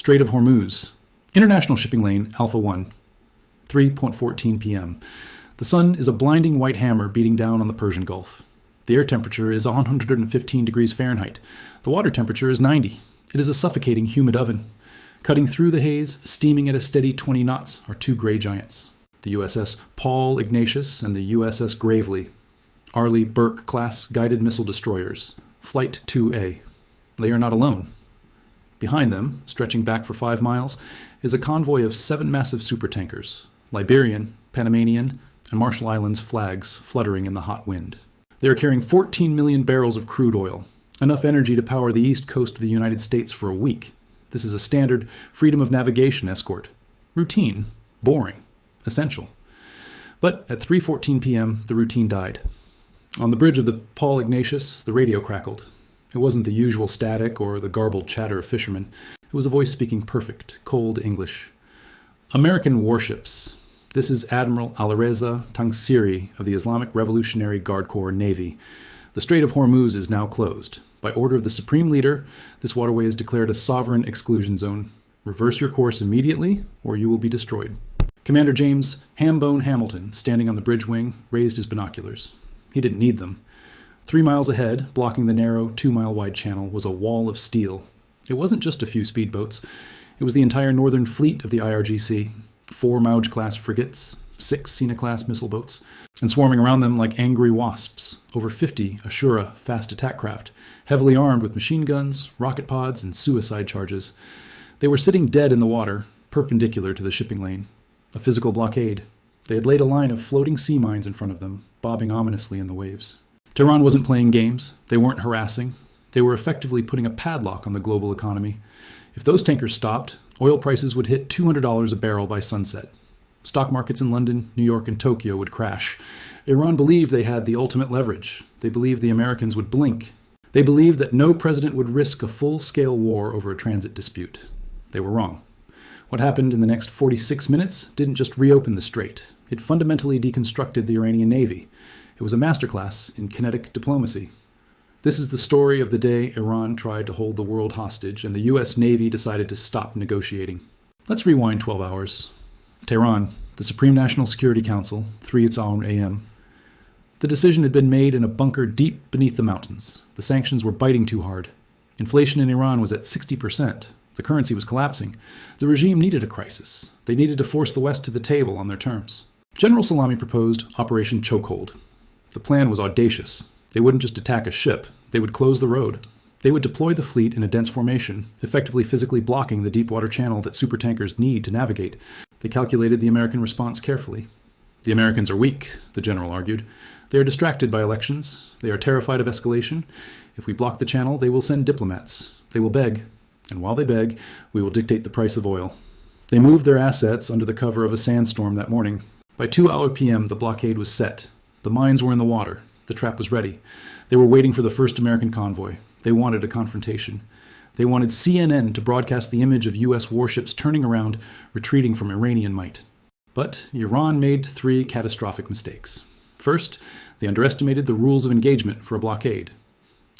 Strait of Hormuz, International Shipping Lane, Alpha 1, 3:14 p.m. The sun is a blinding white hammer beating down on the Persian Gulf. The air temperature is 115 degrees Fahrenheit. The water temperature is 90. It is a suffocating, humid oven. Cutting through the haze, steaming at a steady 20 knots, are two gray giants. The USS Paul Ignatius and the USS Gravely, Arleigh Burke-class guided missile destroyers, Flight 2A. They are not alone. Behind them, stretching back for 5 miles, is a convoy of 7 massive supertankers, Liberian, Panamanian, and Marshall Islands flags fluttering in the hot wind. They are carrying 14 million barrels of crude oil, enough energy to power the east coast of the United States for a week. This is a standard freedom of navigation escort. Routine, boring, essential. But at 3:14 p.m., the routine died. On the bridge of the Paul Ignatius, the radio crackled. It wasn't the usual static or the garbled chatter of fishermen. It was a voice speaking perfect, cold English. American warships. This is Admiral Alireza Tangsiri of the Islamic Revolutionary Guard Corps Navy. The Strait of Hormuz is now closed. By order of the Supreme Leader, this waterway is declared a sovereign exclusion zone. Reverse your course immediately, or you will be destroyed. Commander James Hambone Hamilton, standing on the bridge wing, raised his binoculars. He didn't need them. 3 miles ahead, blocking the narrow 2-mile-wide channel, was a wall of steel. It wasn't just a few speedboats. It was the entire northern fleet of the IRGC, 4 Mauge-class frigates, 6 Sina-class missile boats, and swarming around them like angry wasps, over 50 Ashura fast attack craft, heavily armed with machine guns, rocket pods, and suicide charges. They were sitting dead in the water, perpendicular to the shipping lane. A physical blockade. They had laid a line of floating sea mines in front of them, bobbing ominously in the waves. Tehran wasn't playing games. They weren't harassing. They were effectively putting a padlock on the global economy. If those tankers stopped, oil prices would hit $200 a barrel by sunset. Stock markets in London, New York, and Tokyo would crash. Iran believed they had the ultimate leverage. They believed the Americans would blink. They believed that no president would risk a full-scale war over a transit dispute. They were wrong. What happened in the next 46 minutes didn't just reopen the strait. It fundamentally deconstructed the Iranian Navy. It was a masterclass in kinetic diplomacy. This is the story of the day Iran tried to hold the world hostage and the U.S. Navy decided to stop negotiating. Let's rewind 12 hours. Tehran, the Supreme National Security Council, 3:00 a.m. The decision had been made in a bunker deep beneath the mountains. The sanctions were biting too hard. Inflation in Iran was at 60%. The currency was collapsing. The regime needed a crisis. They needed to force the West to the table on their terms. General Salami proposed Operation Chokehold. The plan was audacious. They wouldn't just attack a ship. They would close the road. They would deploy the fleet in a dense formation, effectively physically blocking the deep water channel that supertankers need to navigate. They calculated the American response carefully. The Americans are weak, the general argued. They are distracted by elections. They are terrified of escalation. If we block the channel, they will send diplomats. They will beg. And while they beg, we will dictate the price of oil. They moved their assets under the cover of a sandstorm that morning. By 2:00 p.m., the blockade was set. The mines were in the water. The trap was ready. They were waiting for the first American convoy. They wanted a confrontation. They wanted CNN to broadcast the image of U.S. warships turning around, retreating from Iranian might. But Iran made 3 catastrophic mistakes. First, they underestimated the rules of engagement for a blockade.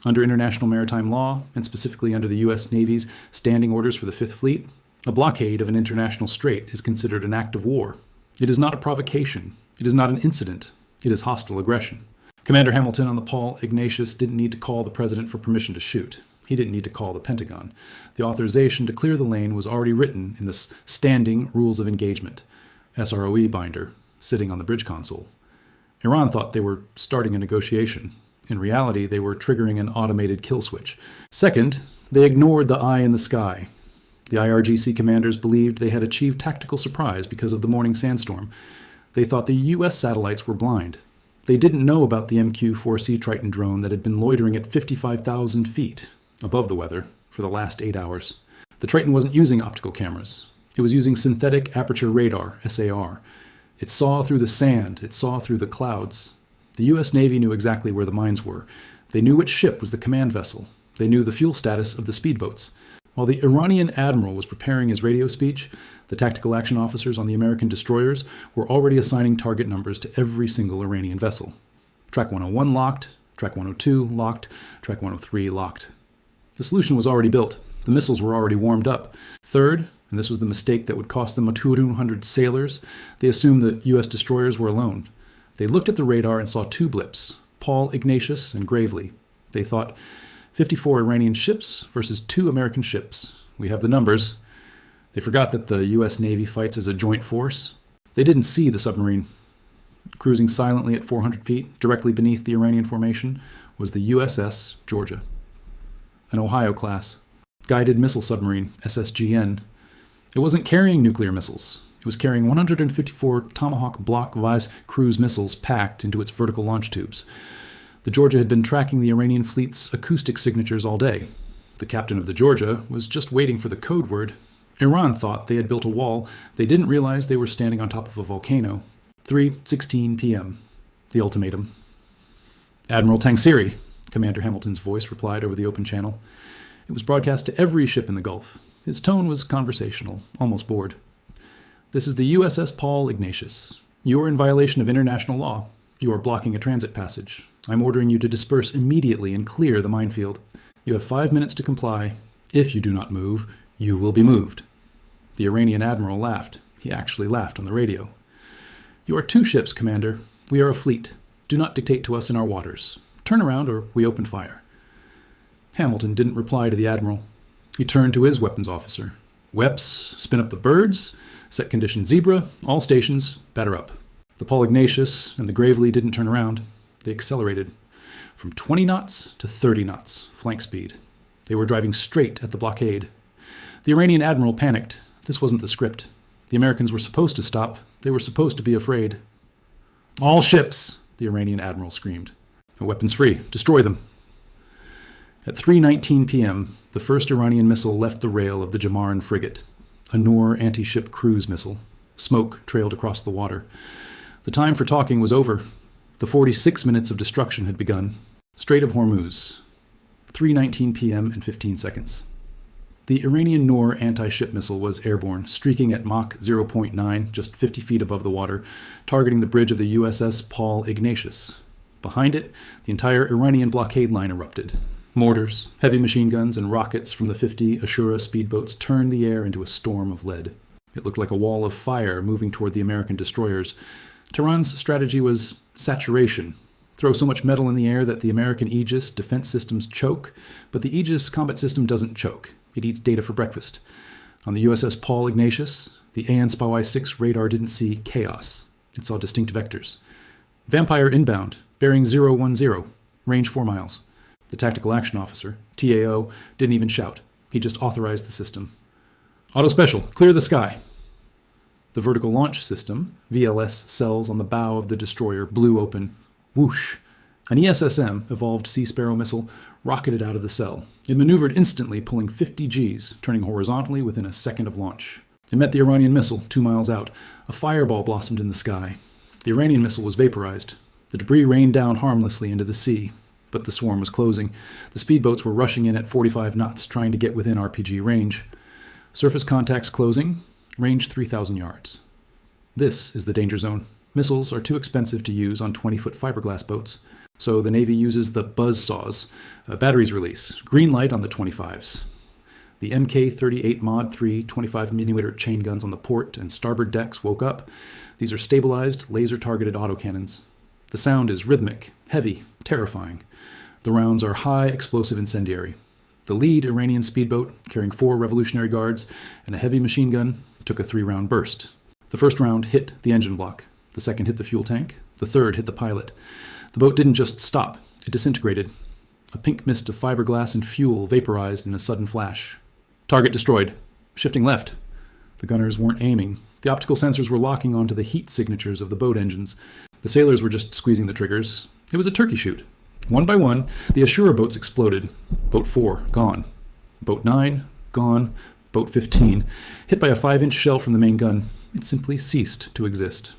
Under international maritime law, and specifically under the U.S. Navy's standing orders for the Fifth Fleet, a blockade of an international strait is considered an act of war. It is not a provocation. It is not an incident. It is hostile aggression. Commander Hamilton on the Paul Ignatius didn't need to call the president for permission to shoot. He didn't need to call the Pentagon. The authorization to clear the lane was already written in the Standing Rules of Engagement, SROE binder, sitting on the bridge console. Iran thought they were starting a negotiation. In reality, they were triggering an automated kill switch. Second, they ignored the eye in the sky. The IRGC commanders believed they had achieved tactical surprise because of the morning sandstorm. They thought the U.S. satellites were blind. They didn't know about the MQ-4C Triton drone that had been loitering at 55,000 feet above the weather for the last 8 hours. The Triton wasn't using optical cameras. It was using synthetic aperture radar, SAR. It saw through the sand. It saw through the clouds. The U.S. Navy knew exactly where the mines were. They knew which ship was the command vessel. They knew the fuel status of the speedboats. While the Iranian admiral was preparing his radio speech, the tactical action officers on the American destroyers were already assigning target numbers to every single Iranian vessel. Track 101 locked, Track 102 locked, Track 103 locked. The solution was already built. The missiles were already warmed up. Third, and this was the mistake that would cost them 200 sailors, they assumed that U.S. destroyers were alone. They looked at the radar and saw two blips, Paul Ignatius and Gravely. They thought, 54 Iranian ships versus 2 American ships. We have the numbers. They forgot that the U.S. Navy fights as a joint force. They didn't see the submarine. Cruising silently at 400 feet, directly beneath the Iranian formation, was the USS Georgia, an Ohio-class guided missile submarine, SSGN. It wasn't carrying nuclear missiles. It was carrying 154 Tomahawk Block Vice cruise missiles packed into its vertical launch tubes. The Georgia had been tracking the Iranian fleet's acoustic signatures all day. The captain of the Georgia was just waiting for the code word. Iran thought they had built a wall. They didn't realize they were standing on top of a volcano. 3:16 p.m. The ultimatum. Admiral Tangsiri, Commander Hamilton's voice replied over the open channel. It was broadcast to every ship in the Gulf. His tone was conversational, almost bored. This is the USS Paul Ignatius. You are in violation of international law. You are blocking a transit passage. I'm ordering you to disperse immediately and clear the minefield. You have 5 minutes to comply. If you do not move, you will be moved. The Iranian admiral laughed. He actually laughed on the radio. You are 2 ships, Commander. We are a fleet. Do not dictate to us in our waters. Turn around or we open fire. Hamilton didn't reply to the admiral. He turned to his weapons officer. Weps, spin up the birds, set condition zebra, all stations, batter up. The Paul Ignatius and the Gravely didn't turn around. They accelerated from 20 knots to 30 knots, flank speed. They were driving straight at the blockade. The Iranian admiral panicked. This wasn't the script. The Americans were supposed to stop. They were supposed to be afraid. All ships, the Iranian admiral screamed. Weapons free. Destroy them. At 3:19 p.m., the first Iranian missile left the rail of the Submarine frigate, a Noor anti-ship cruise missile. Smoke trailed across the water. The time for talking was over. The 46 minutes of destruction had begun. Strait of Hormuz. 3:19 p.m. and 15 seconds. The Iranian Noor anti-ship missile was airborne, streaking at Mach 0.9, just 50 feet above the water, targeting the bridge of the USS Paul Ignatius. Behind it, the entire Iranian blockade line erupted. Mortars, heavy machine guns, and rockets from the 50 Ashura speedboats turned the air into a storm of lead. It looked like a wall of fire moving toward the American destroyers. Tehran's strategy was saturation. Throw so much metal in the air that the American Aegis defense systems choke, but the Aegis combat system doesn't choke. It eats data for breakfast. On the USS Paul Ignatius, the AN/SPY-6 radar didn't see chaos. It saw distinct vectors. Vampire inbound, bearing 010, range 4 miles. The tactical action officer, TAO, didn't even shout. He just authorized the system. Auto special, clear the sky. The vertical launch system, VLS cells on the bow of the destroyer blew open. Whoosh! An ESSM, Evolved Sea Sparrow missile, rocketed out of the cell. It maneuvered instantly, pulling 50 Gs, turning horizontally within a second of launch. It met the Iranian missile 2 miles out. A fireball blossomed in the sky. The Iranian missile was vaporized. The debris rained down harmlessly into the sea. But the swarm was closing. The speedboats were rushing in at 45 knots, trying to get within RPG range. Surface contacts closing, range 3,000 yards. This is the danger zone. Missiles are too expensive to use on 20-foot fiberglass boats, so the Navy uses the buzz saws. Batteries release. Green light on the 25s. The Mk-38 Mod 3 25mm chain guns on the port and starboard decks woke up. These are stabilized, laser-targeted autocannons. The sound is rhythmic, heavy, terrifying. The rounds are high explosive incendiary. The lead Iranian speedboat, carrying 4 Revolutionary Guards and a heavy machine gun, took a 3-round burst. The first round hit the engine block. The second hit the fuel tank. The third hit the pilot. The boat didn't just stop. It disintegrated. A pink mist of fiberglass and fuel vaporized in a sudden flash. Target destroyed. Shifting left. The gunners weren't aiming. The optical sensors were locking onto the heat signatures of the boat engines. The sailors were just squeezing the triggers. It was a turkey shoot. One by one, the Ashura boats exploded. Boat 4, gone. Boat 9, gone. Boat 15, hit by a 5-inch shell from the main gun. It simply ceased to exist.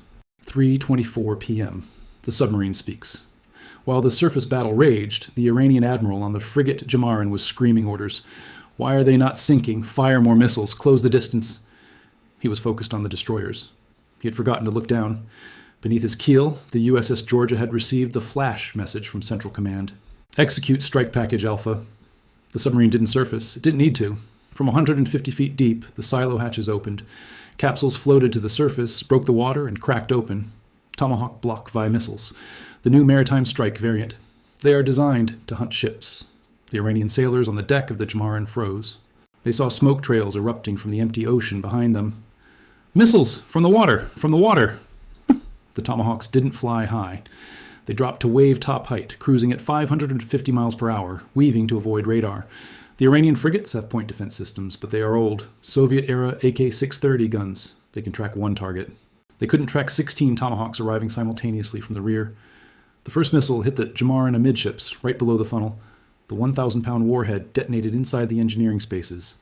3:24 p.m. The submarine speaks. While the surface battle raged, the Iranian admiral on the frigate Submarine was screaming orders. Why are they not sinking? Fire more missiles. Close the distance. He was focused on the destroyers. He had forgotten to look down. Beneath his keel, the USS Georgia had received the flash message from Central Command. Execute Strike Package Alpha. The submarine didn't surface. It didn't need to. From 150 feet deep, the silo hatches opened. Capsules floated to the surface, broke the water, and cracked open. Tomahawk Block VI missiles, the new maritime strike variant. They are designed to hunt ships. The Iranian sailors on the deck of the Submarine froze. They saw smoke trails erupting from the empty ocean behind them. Missiles! From the water! From the water! The Tomahawks didn't fly high. They dropped to wave-top height, cruising at 550 miles per hour, weaving to avoid radar. The Iranian frigates have point defense systems, but they are old, Soviet-era AK-630 guns. They can track one target. They couldn't track 16 Tomahawks arriving simultaneously from the rear. The first missile hit the Submarine amidships, right below the funnel. The 1,000-pound warhead detonated inside the engineering spaces.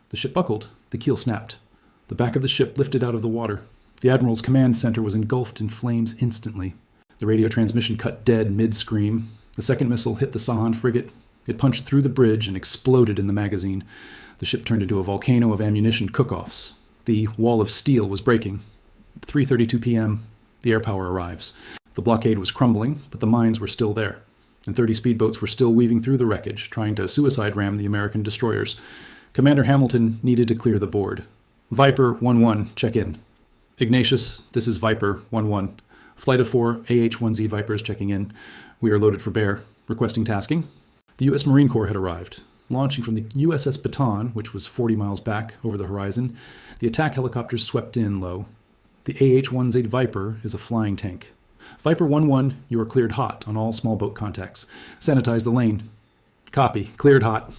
The ship buckled. The keel snapped. The back of the ship lifted out of the water. The Admiral's command center was engulfed in flames instantly. The radio transmission cut dead mid-scream. The second missile hit the Sahan frigate. It punched through the bridge and exploded in the magazine. The ship turned into a volcano of ammunition cook-offs. The wall of steel was breaking. At 3:32 p.m., the air power arrives. The blockade was crumbling, but the mines were still there. And 30 speedboats were still weaving through the wreckage, trying to suicide ram the American destroyers. Commander Hamilton needed to clear the board. Viper 1-1, check in. Ignatius, this is Viper 1-1. Flight of 4 AH-1Z Vipers checking in. We are loaded for bear. Requesting tasking. The U.S. Marine Corps had arrived. Launching from the USS Baton, which was 40 miles back over the horizon, the attack helicopters swept in low. The AH-1Z Viper is a flying tank. Viper 1-1, you are cleared hot on all small boat contacts. Sanitize the lane. Copy. Cleared hot.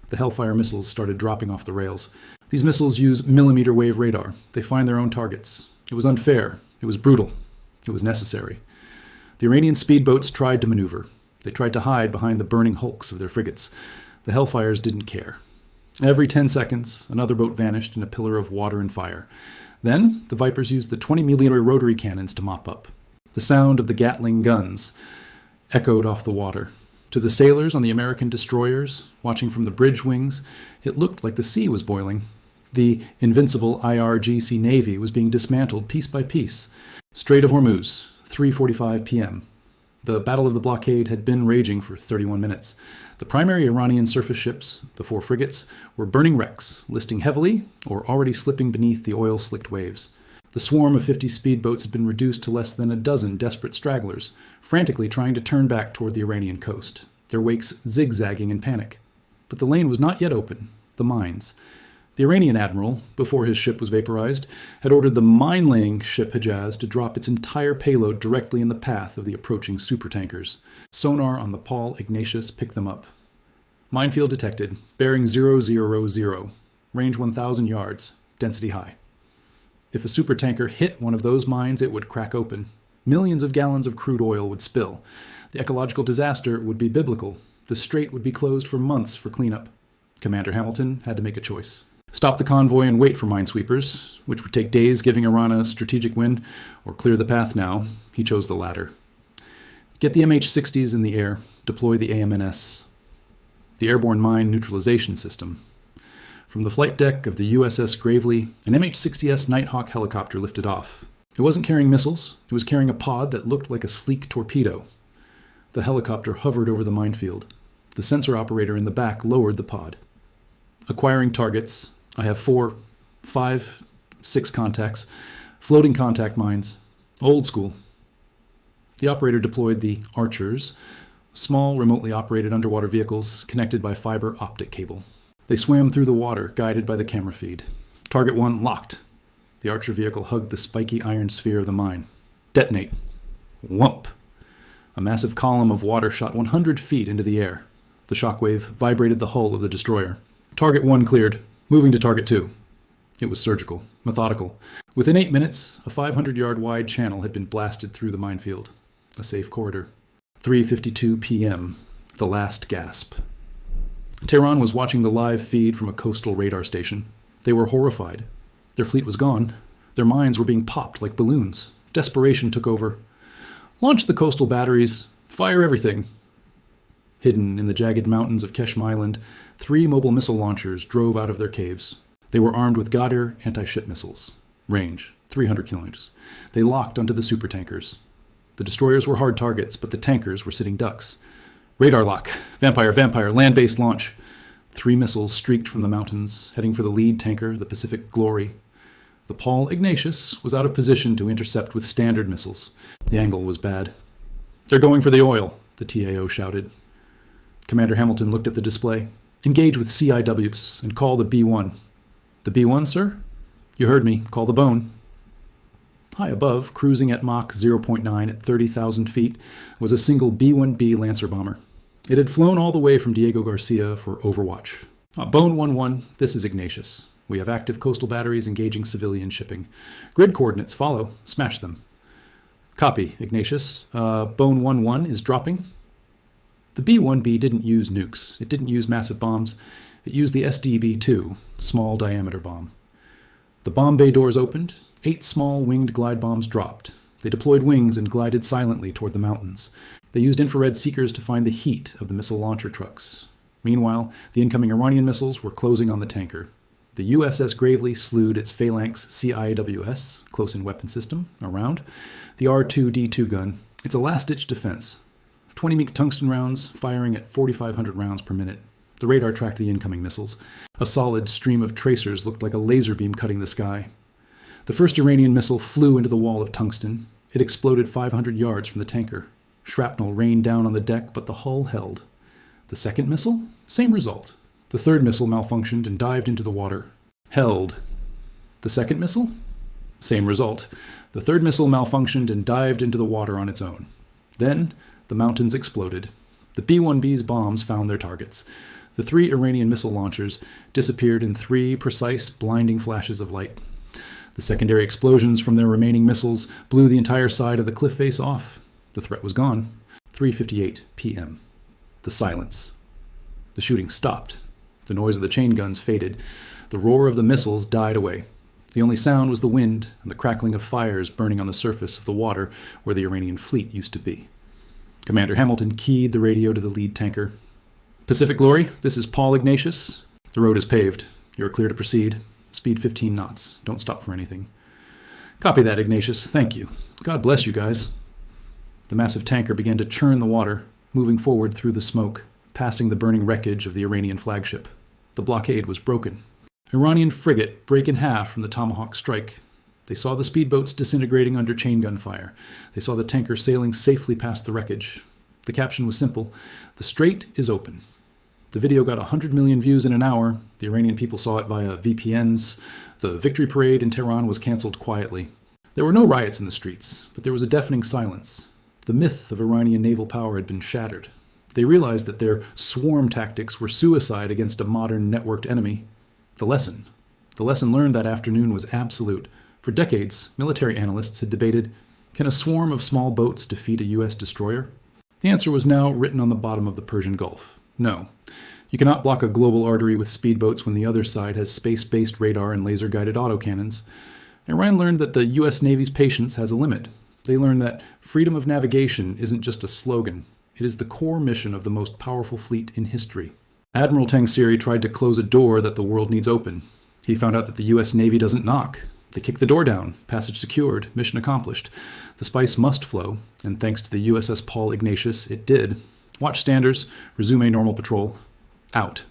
The Hellfire missiles started dropping off the rails. These missiles use millimeter wave radar. They find their own targets. It was unfair. It was brutal. It was necessary. The Iranian speedboats tried to maneuver. They tried to hide behind the burning hulks of their frigates. The Hellfires didn't care. Every 10 seconds, another boat vanished in a pillar of water and fire. Then, the Vipers used the 20-millimeter rotary cannons to mop up. The sound of the Gatling guns echoed off the water. To the sailors on the American destroyers, watching from the bridge wings, it looked like the sea was boiling. The invincible IRGC Navy was being dismantled piece by piece. Strait of Hormuz, 3:45 p.m. The Battle of the Blockade had been raging for 31 minutes. The primary Iranian surface ships, the 4 frigates, were burning wrecks, listing heavily or already slipping beneath the oil-slicked waves. The swarm of 50 speedboats had been reduced to less than a dozen desperate stragglers, frantically trying to turn back toward the Iranian coast, their wakes zigzagging in panic. But the lane was not yet open. The mines. The Iranian admiral, before his ship was vaporized, had ordered the mine-laying ship Hejaz to drop its entire payload directly in the path of the approaching supertankers. Sonar on the Paul Ignatius picked them up. Minefield detected, bearing 000, range 1,000 yards, density high. If a supertanker hit one of those mines, it would crack open. Millions of gallons of crude oil would spill. The ecological disaster would be biblical. The strait would be closed for months for cleanup. Commander Hamilton had to make a choice. Stop the convoy and wait for minesweepers, which would take days, giving Iran a strategic win, or clear the path now. He chose the latter. Get the MH-60s in the air. Deploy the AMNS. The Airborne Mine Neutralization System. From the flight deck of the USS Gravely, an MH-60S Nighthawk helicopter lifted off. It wasn't carrying missiles. It was carrying a pod that looked like a sleek torpedo. The helicopter hovered over the minefield. The sensor operator in the back lowered the pod. Acquiring targets. I have 4, 5, 6 contacts. Floating contact mines. Old school. The operator deployed the Archers, small, remotely operated underwater vehicles connected by fiber optic cable. They swam through the water, guided by the camera feed. Target 1 locked. The Archer vehicle hugged the spiky iron sphere of the mine. Detonate. Whump. A massive column of water shot 100 feet into the air. The shockwave vibrated the hull of the destroyer. Target 1 cleared. Moving to target 2. It was surgical, methodical. Within 8 minutes, a 500-yard wide channel had been blasted through the minefield. A safe corridor. 3:52 p.m. The last gasp. Tehran was watching the live feed from a coastal radar station. They were horrified. Their fleet was gone. Their mines were being popped like balloons. Desperation took over. Launch the coastal batteries. Fire everything. Hidden in the jagged mountains of Keshm Island, 3 mobile missile launchers drove out of their caves. They were armed with Ghadir anti-ship missiles. Range, 300 kilometers. They locked onto the supertankers. The destroyers were hard targets, but the tankers were sitting ducks. Radar lock. Vampire, land-based launch. 3 missiles streaked from the mountains, heading for the lead tanker, the Pacific Glory. The Paul Ignatius was out of position to intercept with standard missiles. The angle was bad. "They're going for the oil," the TAO shouted. Commander Hamilton looked at the display. "Engage with CIWs and call the B-1. "The B-1, sir?" "You heard me. Call the bone." High above, cruising at Mach 0.9 at 30,000 feet, was a single B-1B Lancer bomber. It had flown all the way from Diego Garcia for overwatch. "Bone 1-1, this is Ignatius. We have active coastal batteries engaging civilian shipping. Grid coordinates follow. Smash them." "Copy, Ignatius. Bone 1-1 is dropping." The B-1B didn't use nukes. It didn't use massive bombs. It used the SDB-2, small diameter bomb. The bomb bay doors opened. 8 small winged glide bombs dropped. They deployed wings and glided silently toward the mountains. They used infrared seekers to find the heat of the missile launcher trucks. Meanwhile, the incoming Iranian missiles were closing on the tanker. The USS Gravely slewed its Phalanx CIWS, close-in weapon system, around. The R2D2 gun, its a last-ditch defense. 20 meek tungsten rounds, firing at 4,500 rounds per minute. The radar tracked the incoming missiles. A solid stream of tracers looked like a laser beam cutting the sky. The first Iranian missile flew into the wall of tungsten. It exploded 500 yards from the tanker. Shrapnel rained down on the deck, but the hull held. The second missile? Same result. The third missile malfunctioned and dived into the water. Held. The second missile? Same result. The third missile malfunctioned and dived into the water on its own. Then, the mountains exploded. The B-1B's bombs found their targets. The 3 Iranian missile launchers disappeared in 3 precise, blinding flashes of light. The secondary explosions from their remaining missiles blew the entire side of the cliff face off. The threat was gone. 3:58 p.m. The silence. The shooting stopped. The noise of the chain guns faded. The roar of the missiles died away. The only sound was the wind and the crackling of fires burning on the surface of the water where the Iranian fleet used to be. Commander Hamilton keyed the radio to the lead tanker. "Pacific Glory, this is Paul Ignatius. The road is paved. You are clear to proceed. Speed 15 knots. Don't stop for anything." "Copy that, Ignatius. Thank you. God bless you guys." The massive tanker began to churn the water, moving forward through the smoke, passing the burning wreckage of the Iranian flagship. The blockade was broken. Iranian frigate break in half from the Tomahawk strike. They saw the speedboats disintegrating under chain gun fire. They saw the tanker sailing safely past the wreckage. The caption was simple: "The strait is open." The video got 100 million views in an hour. The Iranian people saw it via VPNs. The victory parade in Tehran was canceled quietly. There were no riots in the streets, but there was a deafening silence. The myth of Iranian naval power had been shattered. They realized that their swarm tactics were suicide against a modern networked enemy. The lesson learned that afternoon was absolute. For decades, military analysts had debated, can a swarm of small boats defeat a U.S. destroyer? The answer was now written on the bottom of the Persian Gulf. No. You cannot block a global artery with speedboats when the other side has space-based radar and laser-guided autocannons. Iran learned that the U.S. Navy's patience has a limit. They learned that freedom of navigation isn't just a slogan. It is the core mission of the most powerful fleet in history. Admiral Tangsiri tried to close a door that the world needs open. He found out that the U.S. Navy doesn't knock. They kick the door down. Passage secured. Mission accomplished. The spice must flow, and thanks to the USS Paul Ignatius, it did. Watch standards. Resume normal patrol. Out.